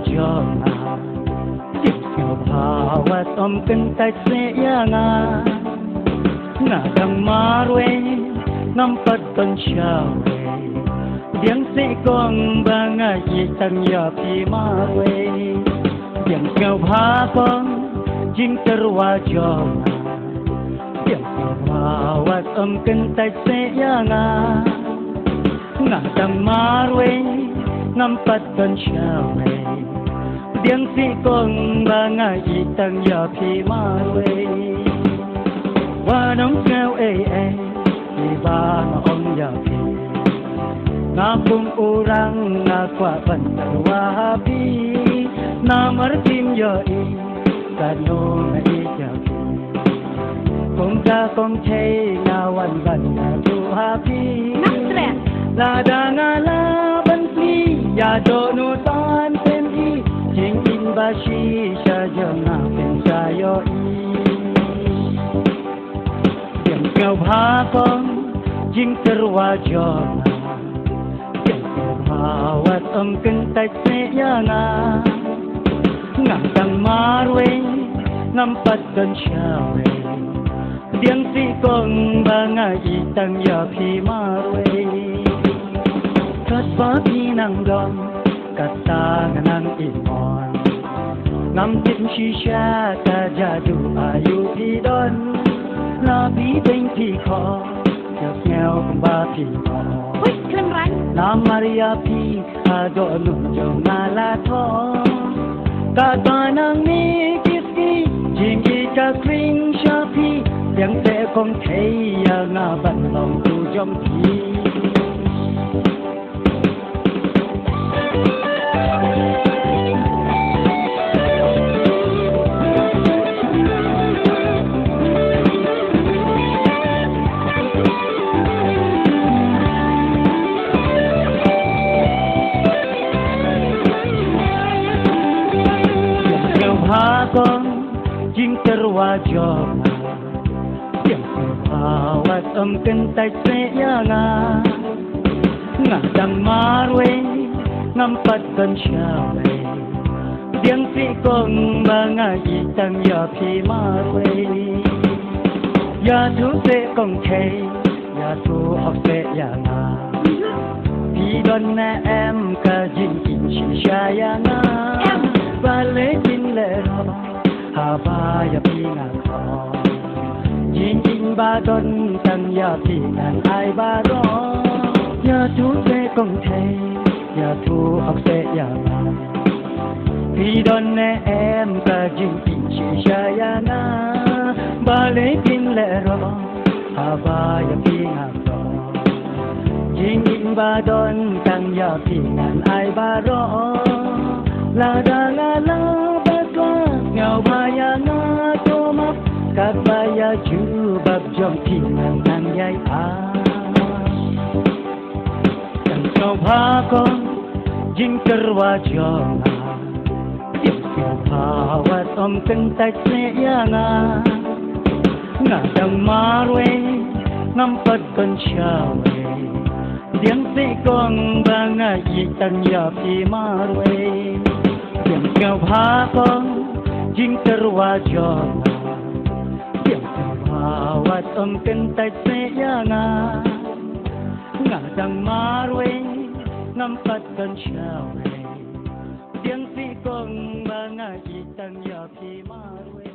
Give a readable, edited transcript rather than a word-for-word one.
cho ngà tiếp theo và tôm kinh tay sẽ ngà ngà đằng má ruê ngắm bắt con chào tiếng sẽ con ba ngà gì tăng nhà phi má ruê tiếng kêu phá con chim terwa cho ngà tiếng kêu và tôm kinh tay sẽ ngà ngà đằng má ruê ngắm bắt con chào tiếng sĩ con ba ngày gì tăng giờ phi ma quê và nóng kêu thì ba nó ông giờ phi na bung orang na qua phần tờ hoa phi na mar tim giờ y cả nô na y giờ phi con ra con thấy naวันวันna tu ha phi la da nga la ban phi ya do nu tan tem y chính in ba shi sa jong na pen sa yo yang kau bha con jing terwa jong yang kau bha wat kinh tai se ya nga ngam tang ma ruê ngam pat con chào tiếng si con ba ngày tăng ya phi ma ruê cất phá phi năng đòn cất ta năng im mòn ngắm tim shisha ta jadu ayu phi don la phi bên phi khó chợt nghèo cùng ba phi khó nam Maria phi a do lung jong na la tho ta ta năng ni kiski jingi ka kring sha phi tiếng sẽ không thấy ngà bận lòng tu trong phi con jing terwa jong tiếng và kinh tay sẽ ngà ngà đằng má ruê ngắm bắt con chào tiếng sĩ con ba ngà gì tăng giờ phi ma ruê ya thu sẽ con thấy ya thu học sẽ ngà phi đón nè em cả jing kinh chỉ xa ngà ba lễ tin lễ rồi hà ba ya phi ngà khó jing jing ba don tăng ya phi ngàn ai ba đó ya thu sẽ con thấy ya thu học sẽ ngà phi đón nè em cả jing kinh chỉ xa ngà ba lễ tin lễ rồi hà ba ya phi ngà khó jing jing ba don tăng ya phi ngàn ai ba đó la da la la ba toa ngao ba ya na to map kat ba ya chu bab jong thi nang nang yai a tang so pha con jing terwa jong tiếp theo pha wa tom kinh tai se ya nga đằng ma ruê ngắm bắt con chào tiếng sĩ con ba ngày gì tăng ya phi ma ruê tiếng kêu phá con jing terwa jong tiếng kêu và tôm kinh tay sẽ ngà đằng ma ruê ngắm bắt con chào tiếng sĩ con ba ngày gì tăng ya phi ma ruê